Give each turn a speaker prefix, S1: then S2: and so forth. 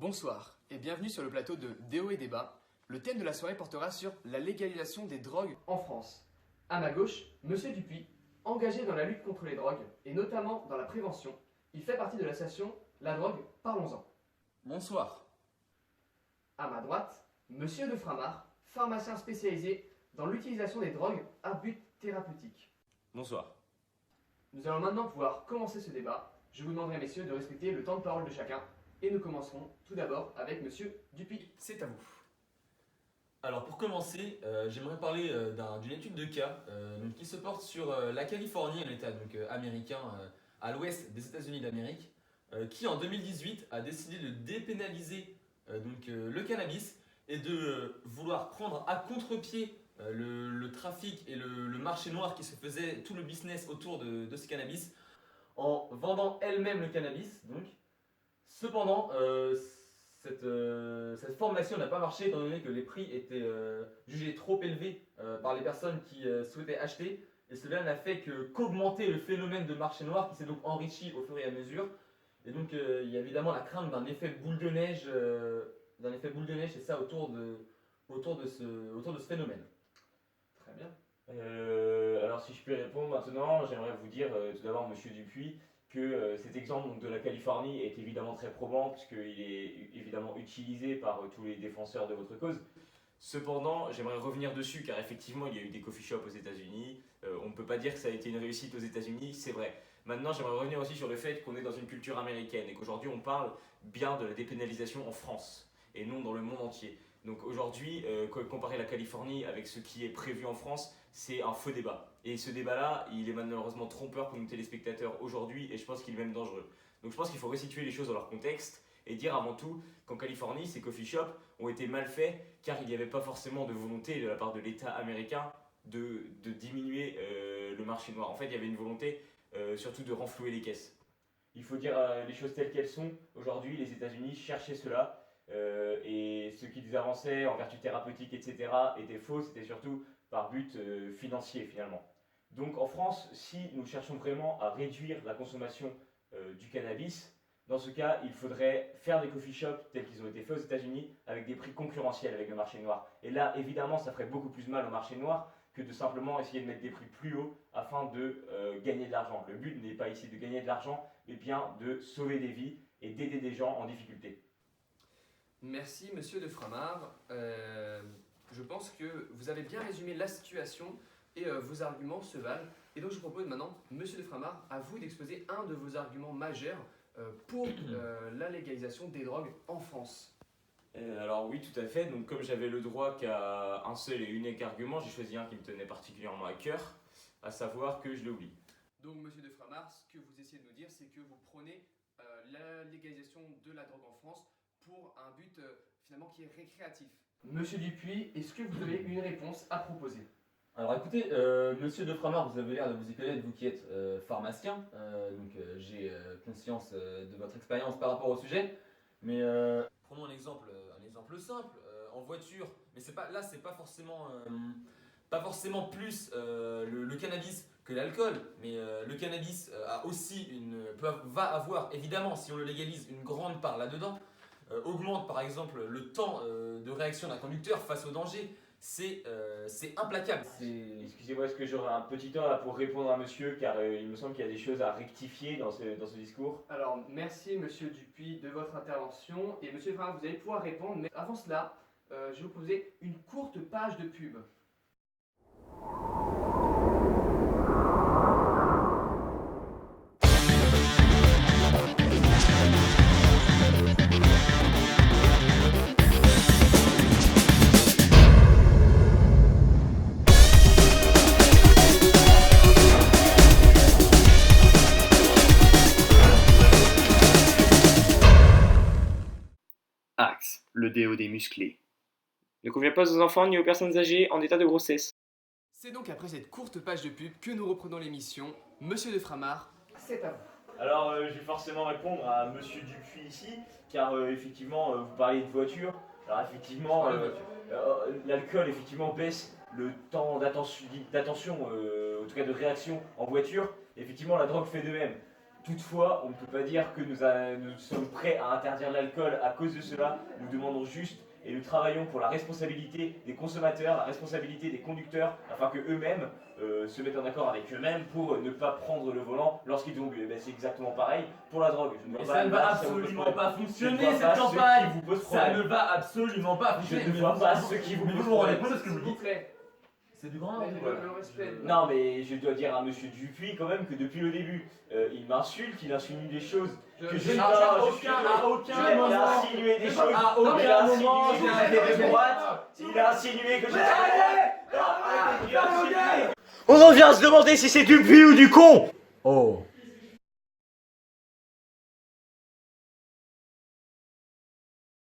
S1: Bonsoir et bienvenue sur le plateau de Déo et Débat. Le thème de la soirée portera sur la légalisation des drogues en France. À ma gauche, Monsieur Dupuis, engagé dans la lutte contre les drogues et notamment dans la prévention. Il fait partie de l'association La Drogue, Parlons-en.
S2: Bonsoir.
S1: À ma droite, Monsieur de Framar, pharmacien spécialisé dans l'utilisation des drogues à but thérapeutique.
S2: Bonsoir.
S1: Nous allons maintenant pouvoir commencer ce débat. Je vous demanderai, messieurs, de respecter le temps de parole de chacun. Et nous commencerons tout d'abord avec Monsieur Dupuis. C'est à vous.
S2: Alors pour commencer, j'aimerais parler d'une étude de cas qui se porte sur la Californie, un état américain à l'ouest des États-Unis d'Amérique, qui en 2018 a décidé de dépénaliser le cannabis et de vouloir prendre à contre-pied le trafic et le marché noir qui se faisait, tout le business autour de ce cannabis, en vendant elle-même le cannabis. Cependant, cette forme d'action n'a pas marché étant donné que les prix étaient jugés trop élevés par les personnes qui souhaitaient acheter, et cela n'a fait qu'augmenter le phénomène de marché noir qui s'est donc enrichi au fur et à mesure. Et donc il y a évidemment la crainte d'un effet boule de neige, et ça autour de ce phénomène.
S1: Très bien.
S3: Alors si je peux répondre maintenant, j'aimerais vous dire tout d'abord, Monsieur Dupuis, que cet exemple de la Californie est évidemment très probant puisqu'il est évidemment utilisé par tous les défenseurs de votre cause. Cependant, j'aimerais revenir dessus car effectivement il y a eu des coffee shops aux États-Unis. On ne peut pas dire que ça a été une réussite aux États-Unis, c'est vrai. Maintenant, j'aimerais revenir aussi sur le fait qu'on est dans une culture américaine et qu'aujourd'hui on parle bien de la dépénalisation en France et non dans le monde entier. Donc aujourd'hui, comparer la Californie avec ce qui est prévu en France, c'est un faux débat. Et ce débat-là, il est malheureusement trompeur pour nos téléspectateurs aujourd'hui et je pense qu'il est même dangereux. Donc je pense qu'il faut resituer les choses dans leur contexte et dire avant tout qu'en Californie, ces coffee shops ont été mal faits car il n'y avait pas forcément de volonté de la part de l'État américain de diminuer le marché noir. En fait, il y avait une volonté surtout de renflouer les caisses. Il faut dire les choses telles qu'elles sont. Aujourd'hui, les États-Unis cherchaient cela. Et ce qu'ils avançaient en vertu thérapeutique, etc., était faux, c'était surtout par but financier finalement. Donc en France, si nous cherchons vraiment à réduire la consommation du cannabis, dans ce cas, il faudrait faire des coffee shops tels qu'ils ont été faits aux États-Unis avec des prix concurrentiels avec le marché noir. Et là, évidemment, ça ferait beaucoup plus mal au marché noir que de simplement essayer de mettre des prix plus hauts afin de gagner de l'argent. Le but n'est pas ici de gagner de l'argent, mais bien de sauver des vies et d'aider des gens en difficulté.
S1: Merci Monsieur de Framar. Je pense que vous avez bien résumé la situation et vos arguments se valent. Et donc je propose maintenant, Monsieur de Framar, à vous d'exposer un de vos arguments majeurs pour la légalisation des drogues en France.
S3: Alors oui, tout à fait. Donc comme j'avais le droit qu'à un seul et unique argument, j'ai choisi un qui me tenait particulièrement à cœur, à savoir que je l'oublie.
S1: Donc Monsieur de Framar, ce que vous essayez de nous dire, c'est que vous prônez la légalisation de la drogue en France pour un but finalement qui est récréatif. Monsieur Dupuis, est-ce que vous avez une réponse à proposer?
S2: Alors écoutez, Monsieur de Framar, vous avez l'air de vous y connaître, vous qui êtes pharmacien, j'ai conscience de votre expérience par rapport au sujet, mais prenons un exemple simple, en voiture, mais c'est pas forcément plus le cannabis que l'alcool, mais le cannabis va avoir évidemment, si on le légalise, une grande part là-dedans. Augmente par exemple le temps de réaction d'un conducteur face au danger, c'est implacable.
S3: Excusez-moi, est-ce que j'aurai un petit temps là pour répondre à monsieur, car il me semble qu'il y a des choses à rectifier dans ce discours.
S1: Alors, merci Monsieur Dupuis de votre intervention, et Monsieur Framar, vous allez pouvoir répondre, mais avant cela, je vais vous proposer une courte page de pub.
S4: Axe, le déo des musclés. Ne convient pas aux enfants ni aux personnes âgées en état de grossesse.
S1: C'est donc après cette courte page de pub que nous reprenons l'émission. Monsieur de Framar, c'est à vous.
S3: Alors je vais forcément répondre à monsieur Dupuis ici, car effectivement vous parlez de voiture. Alors effectivement l'alcool effectivement baisse le temps d'attention, en tout cas de réaction en voiture. Effectivement la drogue fait de même. Toutefois, on ne peut pas dire que nous sommes prêts à interdire l'alcool à cause de cela. Nous demandons juste et nous travaillons pour la responsabilité des consommateurs, la responsabilité des conducteurs, afin que eux-mêmes se mettent en accord avec eux-mêmes pour ne pas prendre le volant lorsqu'ils ont bu. Et ben, c'est exactement pareil pour la drogue. Je ne
S2: Mais
S3: vois
S2: ça ne va
S3: là, ça vous pose
S2: absolument
S3: problème.
S2: pas
S3: Je ne
S2: fonctionner
S3: vois
S2: cette
S3: pas ce
S2: campagne.
S3: qui vous pose
S2: Ça
S3: problème.
S2: ne va absolument pas
S3: Je
S2: fonctionner.
S3: ne vois pas ce qui vous
S2: Mais
S3: pose
S2: vous vous rendez
S3: problème.
S2: compte de ce que vous
S1: S'il vous
S2: dites?
S1: plaît.
S2: C'est du grand
S1: Mais
S2: n'importe
S1: le respect.
S3: Non, mais je dois dire à monsieur Dupuis quand même que depuis le début, il m'insulte, il insinue des choses que je n'ai
S2: À
S3: pas.
S2: aucun
S3: Il a
S2: moment.
S3: insinué des choses.
S2: À
S3: Il a
S2: aucun
S3: insinué
S2: moment.
S3: que j'étais de droite. Il a insinué que j'étais. Il a insinué.
S5: On en vient à se demander si c'est du puits ou du con.
S2: Oh.